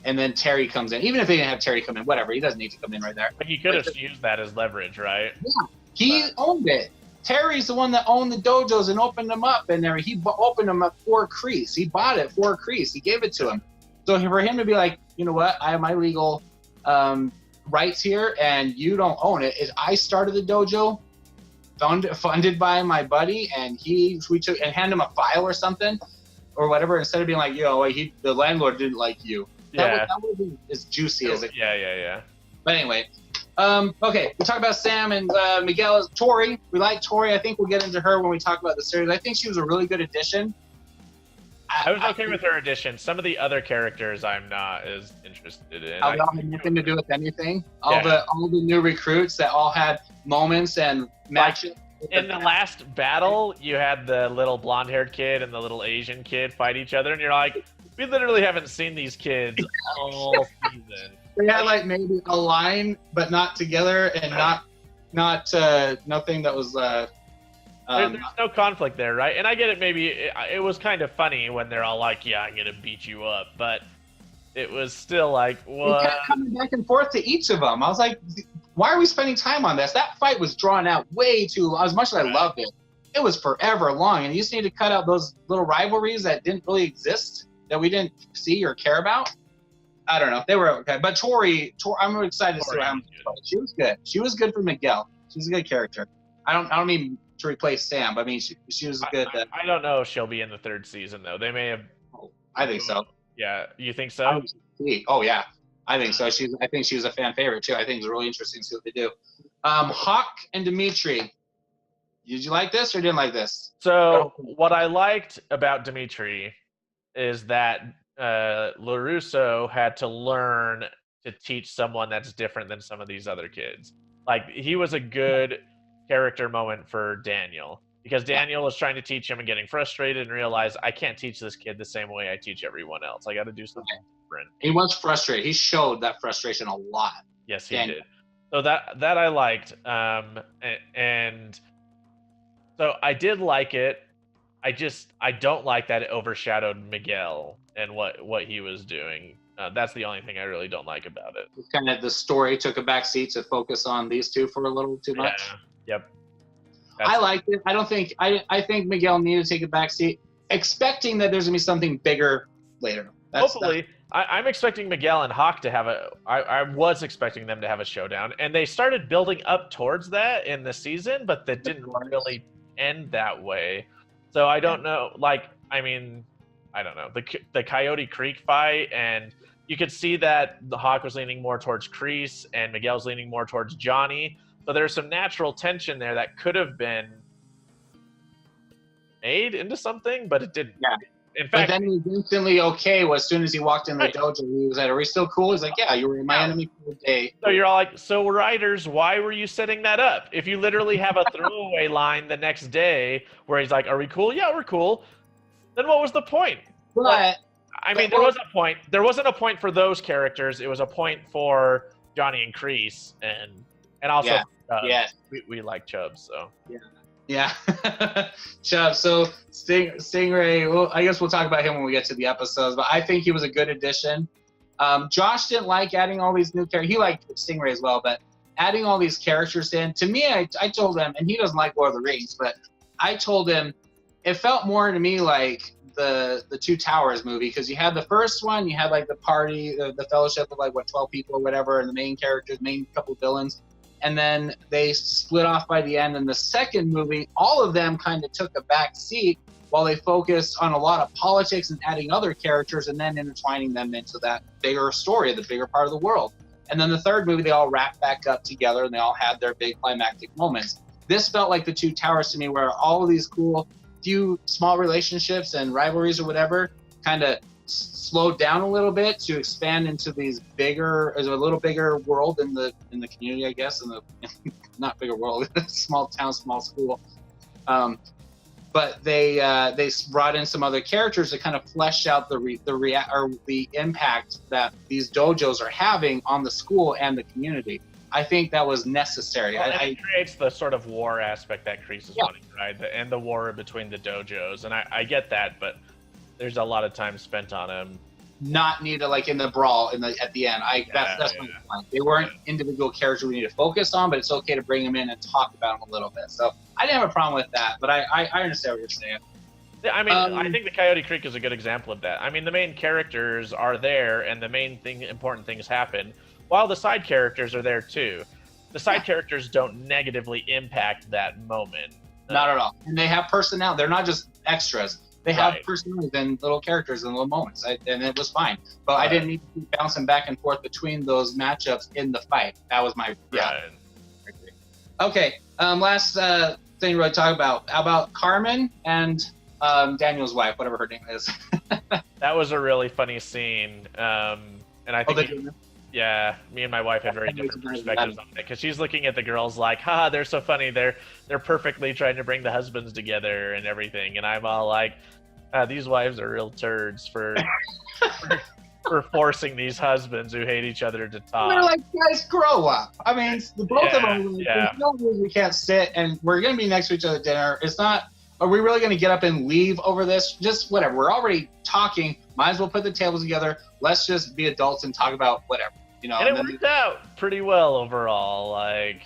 And then Terry comes in. Even if they didn't have Terry come in, whatever. He doesn't need to come in right there. But he could have used that as leverage, right? Yeah. He owned it. Terry's the one that owned the dojos and opened them up. And he opened them up for Kreese. He bought it for Kreese. He gave it to him. So for him to be like, you know what? I have my legal rights here, and you don't own it. I started the dojo, funded by my buddy, and we took and handed him a file or something or whatever, instead of being like, the landlord didn't like you. That would be as juicy as it. Yeah. But anyway, okay, we talk about Sam and Miguel. Tori, we like Tori. I think we'll get into her when we talk about the series. I think she was a really good addition. I was okay with her addition. Some of the other characters I'm not as interested in. They all had nothing to do with anything. All the new recruits that all had moments and matches. in the last battle, you had the little blonde-haired kid and the little Asian kid fight each other, and you're like, we literally haven't seen these kids all season. They had like maybe a line, but not together, and not nothing that was. There's no conflict there, right? And I get it. Maybe it was kind of funny when they're all like, "Yeah, I'm gonna beat you up," but it was still like, what? They kept coming back and forth to each of them. I was like, why are we spending time on this? That fight was drawn out way too long. As much as I loved it, it was forever long, and you just need to cut out those little rivalries that didn't really exist, that we didn't see or care about. I don't know. They were okay, but Tori, I'm really excited to see how she was good. She was good for Miguel. She was a good character. I don't mean to replace Sam, but I mean she was good. I don't know if she'll be in the third season though. They may have. I think so. Yeah, you think so? Oh yeah, I think so. I think she was a fan favorite too. I think it's really interesting to see what they do. Hawk and Dimitri. Did you like this or didn't like this? So what I liked about Dimitri is that Larusso had to learn to teach someone that's different than some of these other kids. Like, he was a good character moment for Daniel, because Daniel was trying to teach him and getting frustrated and realized, I can't teach this kid the same way I teach everyone else. I got to do something different. He was frustrated. He showed that frustration a lot. Yes, he did. So that I liked. And so I did like it. I don't like that it overshadowed Miguel and what he was doing. That's the only thing I really don't like about it. Kind of the story took a backseat to focus on these two for a little too much. Yeah. Yep. I liked it. I think Miguel needed to take a backseat, expecting that there's gonna be something bigger later. Hopefully. I'm expecting Miguel and Hawk to have I was expecting them to have a showdown, and they started building up towards that in the season, but that didn't really end that way. So I don't know. Like, I mean, I don't know. The Coyote Creek fight, and you could see that the Hawk was leaning more towards Kreese and Miguel's leaning more towards Johnny. So there's some natural tension there that could have been made into something, but it didn't. Yeah. In fact, but then he was instantly okay as soon as he walked in the dojo. He was like, "Are we still cool?" He's like, "Yeah, you were my enemy for the day." So you're all like, "So writers, why were you setting that up? If you literally have a throwaway line the next day where he's like, 'Are we cool?' 'Yeah, we're cool.' Then what was the point?" But I mean, there was a point. There wasn't a point for those characters. It was a point for Johnny and Kreese, and also we like Chubbs, so yeah. Chubb. So Stingray. Well, I guess we'll talk about him when we get to the episodes. But I think he was a good addition. Josh didn't like adding all these new characters. He liked Stingray as well, but adding all these characters in, to me, I told him, and he doesn't like Lord of the Rings, but I told him it felt more to me like the Two Towers movie, because you had the first one, you had like the party, the fellowship of like 12 people or whatever, and the main characters, main couple villains, and then they split off by the end. In the second movie, all of them kind of took a back seat while they focused on a lot of politics and adding other characters and then intertwining them into that bigger story, the bigger part of the world. And then the third movie, they all wrapped back up together and they all had their big climactic moments. This felt like the Two Towers to me, where all of these cool few small relationships and rivalries or whatever kind of slowed down a little bit to expand into these bigger, as a little bigger world in the community, I guess, in the not bigger world, small town, small school. But they brought in some other characters to kind of flesh out the impact that these dojos are having on the school and the community. I think that was necessary. Well, it creates the sort of war aspect that Kreese is wanting, right? And the war between the dojos, and I get that, but there's a lot of time spent on him. Not needed, like in the brawl at the end. That's my point. They weren't individual characters we need to focus on, but it's okay to bring them in and talk about them a little bit. So I didn't have a problem with that, but I understand what you're saying. I mean, I think the Coyote Creek is a good example of that. I mean, the main characters are there, and the main important things happen, while the side characters are there too. The side characters don't negatively impact that moment. Not at all. And they have personality. They're not just extras. They have personalities and little characters and little moments, and it was fine. But I didn't need to keep bouncing back and forth between those matchups in the fight. That was my Okay, last thing we're going to talk about. How about Carmen and Daniel's wife, whatever her name is? That was a really funny scene. And I think Yeah, me and my wife had very different perspectives on it because she's looking at the girls like, "Ha, they're so funny. They're perfectly trying to bring the husbands together and everything," and I'm all like, "These wives are real turds for for forcing these husbands who hate each other to talk." They're like, guys, grow up. I mean, both of them. There's no reason we can't sit and we're gonna be next to each other at dinner. It's not. Are we really gonna get up and leave over this? Just whatever. We're already talking. Might as well put the tables together. Let's just be adults and talk about whatever. And it worked out pretty well overall. Like,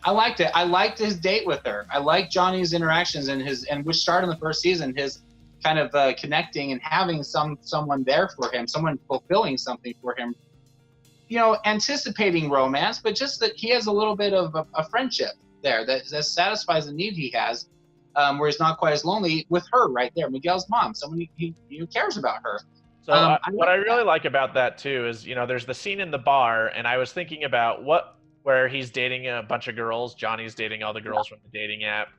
I liked it. I liked his date with her. I liked Johnny's interactions and which started in the first season, his kind of connecting and having someone there for him, someone fulfilling something for him. Anticipating romance, but just that he has a little bit of a friendship there that satisfies the need he has, where he's not quite as lonely with her right there, Miguel's mom, someone he cares about her. So what I really like about that too is, there's the scene in the bar, and I was thinking about where he's dating a bunch of girls. Johnny's dating all the girls from the dating app.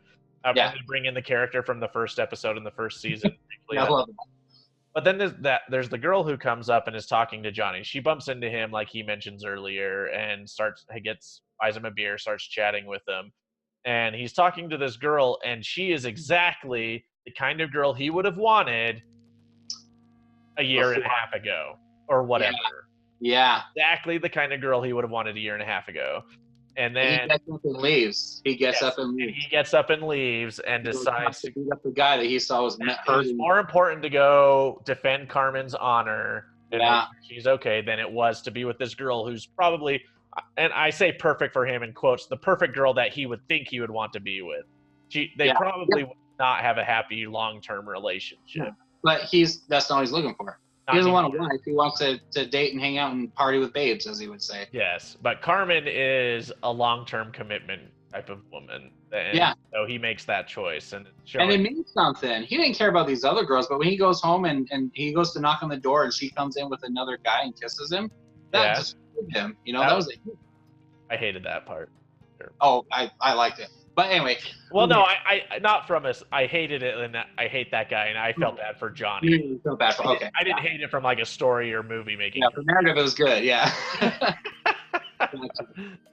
I'm going to bring in the character from the first episode in the first season. I love it. But then there's the girl who comes up and is talking to Johnny. She bumps into him, like he mentions earlier, and buys him a beer, starts chatting with him. And he's talking to this girl, and she is exactly the kind of girl he would have wanted a year and a half ago or whatever. Yeah. Exactly the kind of girl he would have wanted a year and a half ago. And then he gets up and leaves. He gets up and leaves and decides to beat up the guy that he saw was hurt. It's more important to go defend Carmen's honor and make sure she's okay than it was to be with this girl who's probably, and I say perfect for him in quotes, the perfect girl that he would think he would want to be with. They probably would not have a happy long-term relationship. Yeah. But that's not what he's looking for. He doesn't want a wife. He wants to date and hang out and party with babes, as he would say. Yes, but Carmen is a long-term commitment type of woman. And so he makes that choice. And it means something. He didn't care about these other girls, but when he goes home and he goes to knock on the door and she comes in with another guy and kisses him, that just screwed him. That was I hated that part. Sure. Oh, I liked it. But anyway. Well, no, I not from us. I hated it, and I hate that guy, and I felt bad for Johnny. You felt bad for okay. I didn't hate it from like a story or movie making. Yeah, the narrative was good. Yeah.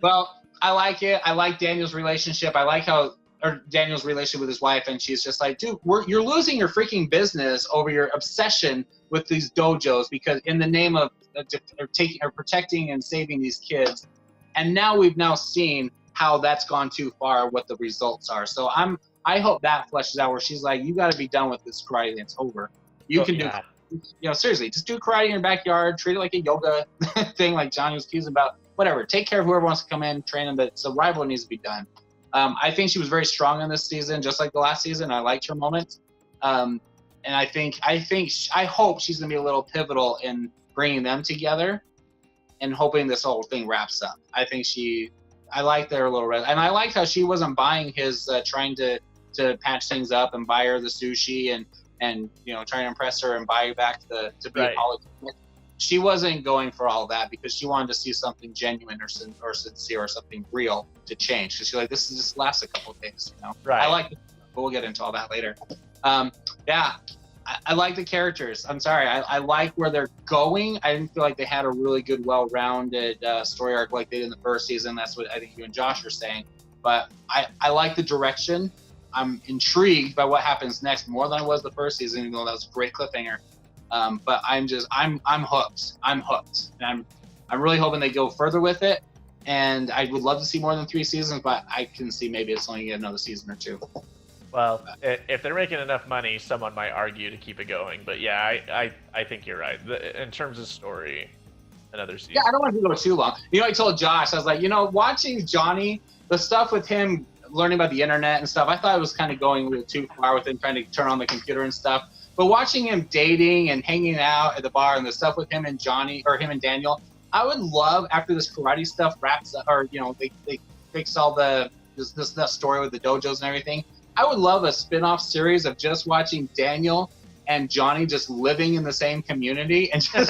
Well, I like it. I like Daniel's relationship. I like Daniel's relationship with his wife, and she's just like, dude, you're losing your freaking business over your obsession with these dojos because in the name of protecting and saving these kids, and now we've seen how that's gone too far, what the results are. So I hope that fleshes out where she's like, you got to be done with this karate. It's over. You can do, seriously, just do karate in your backyard, treat it like a yoga thing like Johnny was teasing about, whatever. Take care of whoever wants to come in, train them, but the rival needs to be done. I think she was very strong in this season, just like the last season. I liked her moments. And I hope she's going to be a little pivotal in bringing them together and hoping this whole thing wraps up. I like their little red, and I liked how she wasn't buying his trying to patch things up and buy her the sushi and trying to impress her and buy her back to be apologetic. She wasn't going for all that because she wanted to see something genuine or sincere or something real to change. Because she's like, this just lasts a couple of days, Right. I like it, but we'll get into all that later. I like the characters. I'm sorry. I like where they're going. I didn't feel like they had a really good, well-rounded story arc like they did in the first season. That's what I think you and Josh are saying. But I like the direction. I'm intrigued by what happens next more than I was the first season, even though that was a great cliffhanger. But I'm hooked. I'm hooked. And I'm really hoping they go further with it. And I would love to see more than 3 seasons, but I can see maybe it's only another season or 2. Well, if they're making enough money, someone might argue to keep it going. But yeah, I think you're right. In terms of story, another season. Yeah, I don't want to go too long. I told Josh, I was like, watching Johnny, the stuff with him learning about the internet and stuff, I thought it was kind of going a little too far with him trying to turn on the computer and stuff. But watching him dating and hanging out at the bar and the stuff with him and Johnny, or him and Daniel, I would love after this karate stuff wraps up, or they fix all that story with the dojos and everything. I would love a spin-off series of just watching Daniel and Johnny just living in the same community and just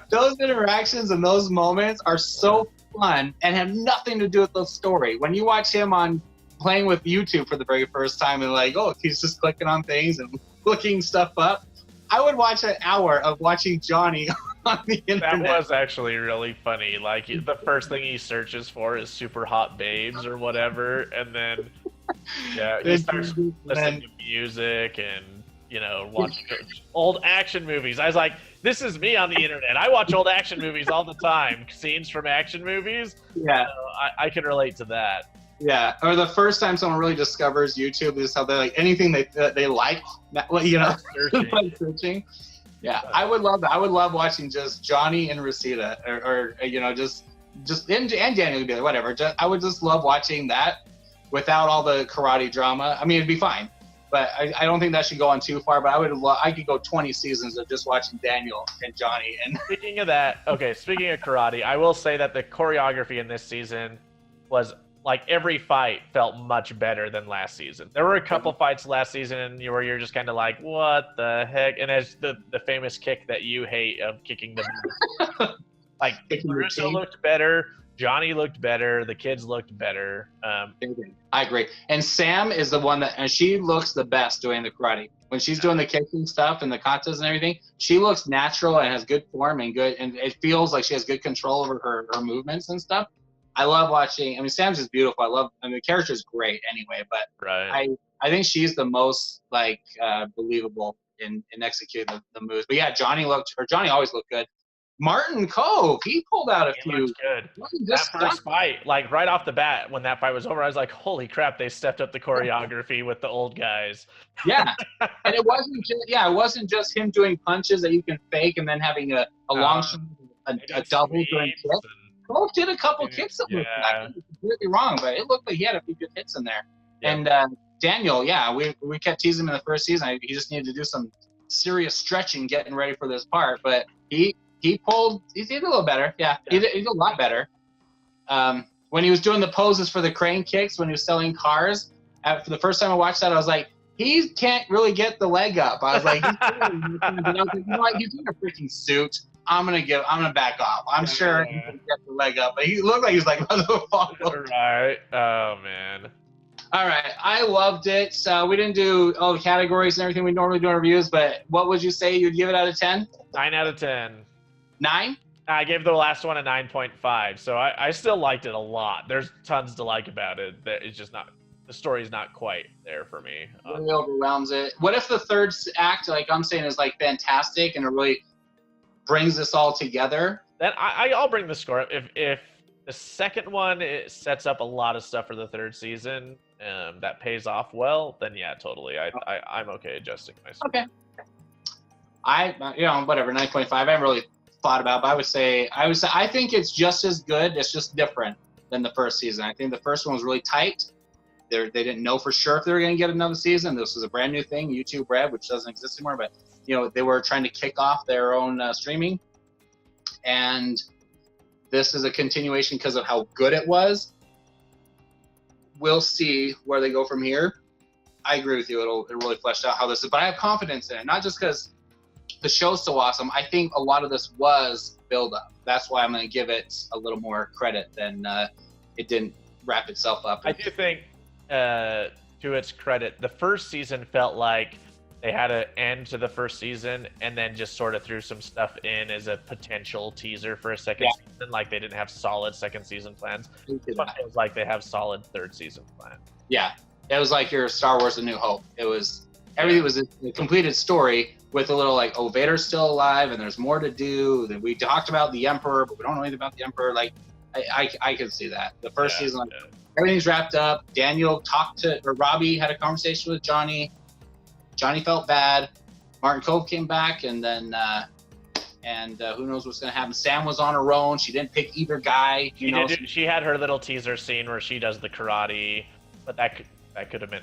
those interactions and those moments are so fun and have nothing to do with the story. When you watch him on playing with YouTube for the very first time and like, oh, he's just clicking on things and looking stuff up. I would watch an hour of watching Johnny on the internet. That was actually really funny. Like, the first thing he searches for is super hot babes or whatever, and then he starts listening to music and watching old action movies. I was like, this is me on the internet. I watch old action movies all the time. Scenes from action movies. Yeah, so I can relate to that. Yeah, or the first time someone really discovers YouTube is how they like anything they like, like searching. Yeah, I would love that. I would love watching just Johnny and Rosita, or just and Daniel would be like, whatever. I would just love watching that without all the karate drama. I mean, it'd be fine, but I don't think that should go on too far. But I could go 20 seasons of just watching Daniel and Johnny. And speaking of that, speaking of karate, I will say that the choreography in this season was. Like, every fight felt much better than last season. There were a couple fights last season where you're just kind of like, what the heck? And as the famous kick that you hate of kicking the like, Larusso looked better, Johnny looked better, the kids looked better. I agree. And Sam is the one and she looks the best doing the karate. When she's doing the kicking stuff and the katas and everything, she looks natural and has good form and it feels like she has good control over her movements and stuff. I love watching. I mean, Sam's just beautiful. The character's great anyway, but I think she's the most believable in executing the moves. But yeah, Johnny always looked good. Martin Cove, he pulled out a few. Looked good. That first fight, like right off the bat, when that fight was over, I was like, holy crap, they stepped up the choreography with the old guys. Yeah, and it wasn't just him doing punches that you can fake and then having a long shot, a double during kick. Cove did a couple kicks that looked like I was completely wrong, but it looked like he had a few good hits in there. Yeah. And Daniel, we kept teasing him in the first season. He just needed to do some serious stretching getting ready for this part, but he did a little better. Yeah. He did a lot better. When he was doing the poses for the crane kicks, when he was selling cars, for the first time I watched that, I was like, he can't really get the leg up. I was like, he's in a freaking suit. I'm gonna back off. I'm sure he can get the leg up, but he looked like he was like about to fall over. Right. Oh man. All right. I loved it. So we didn't do all the categories and everything we normally do in reviews, but what would you say you'd give it out of 10? 9 out of 10. 9? I gave the last one a 9.5. So I still liked it a lot. There's tons to like about it. It's just not. The story's not quite there for me. It really overwhelms it. What if the third act, like I'm saying, is like fantastic and it really brings this all together? Then I'll bring the score up. If the second one it sets up a lot of stuff for the third season that pays off well, then yeah, totally. I'm okay adjusting my score. Okay. Whatever, 9.5. I haven't really thought about, but I would say I think it's just as good. It's just different than the first season. I think the first one was really tight. They didn't know for sure if they were going to get another season. This was a brand new thing, YouTube Red, which doesn't exist anymore, but they were trying to kick off their own streaming. And this is a continuation because of how good it was. We'll see where they go from here. I agree with you. It'll really flesh out how this is, but I have confidence in it, not just because the show's so awesome. I think a lot of this was build up. That's why I'm going to give it a little more credit than it didn't wrap itself up. I do think, to its credit, the first season felt like they had an end to the first season and then just sort of threw some stuff in as a potential teaser for a second season. Like they didn't have solid second season plans. It was like they have solid third season plans. Yeah, it was like your Star Wars: A New Hope. Everything was a completed story with a little like, oh, Vader's still alive and there's more to do. That we talked about the Emperor, but we don't know anything about the Emperor. Like I could see that. The first season, everything's wrapped up. Daniel Robbie had a conversation with Johnny. Johnny felt bad. Martin Cove came back, and then who knows what's going to happen. Sam was on her own. She didn't pick either guy. She had her little teaser scene where she does the karate, but that could have been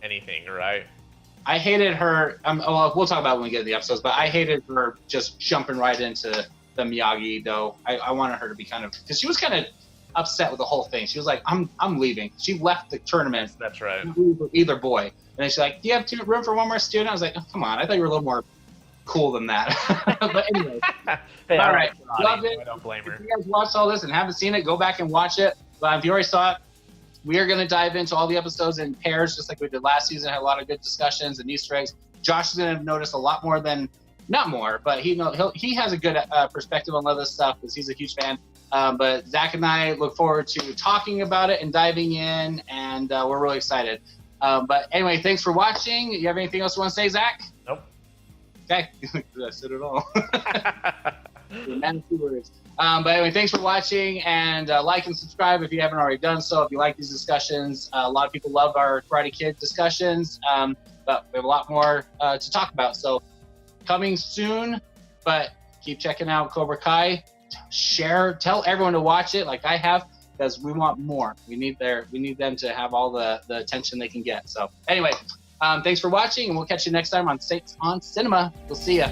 anything, right? I hated her. We'll talk about it when we get to the episodes, but I hated her just jumping right into the Miyagi-Do. I wanted her to be because she was kind of upset with the whole thing. She was like, I'm leaving. She left the tournament. That's right. Either boy. And then she's like, do you have room for one more student? I was like, oh, come on. I thought you were a little more cool than that. But anyway. Hey, all right. Loved it. I don't blame her. If you guys watched all this and haven't seen it, go back and watch it. But if you already saw it, we are going to dive into all the episodes in pairs, just like we did last season. Had a lot of good discussions and Easter eggs. Josh is going to notice a lot more than, not more, but he has a good perspective on all this stuff because he's a huge fan. But Zach and I look forward to talking about it and diving in, and we're really excited. But anyway, thanks for watching. You have anything else you want to say, Zach? Nope. Okay. I said it all. But anyway, thanks for watching, and like and subscribe if you haven't already done so. If you like these discussions, a lot of people love our Karate Kid discussions, but we have a lot more to talk about. So coming soon, but keep checking out Cobra Kai. Share, tell everyone to watch it like I have, because we want more. We need them to have all the attention they can get. So anyway, thanks for watching, and we'll catch you next time on Cinema. We'll see ya.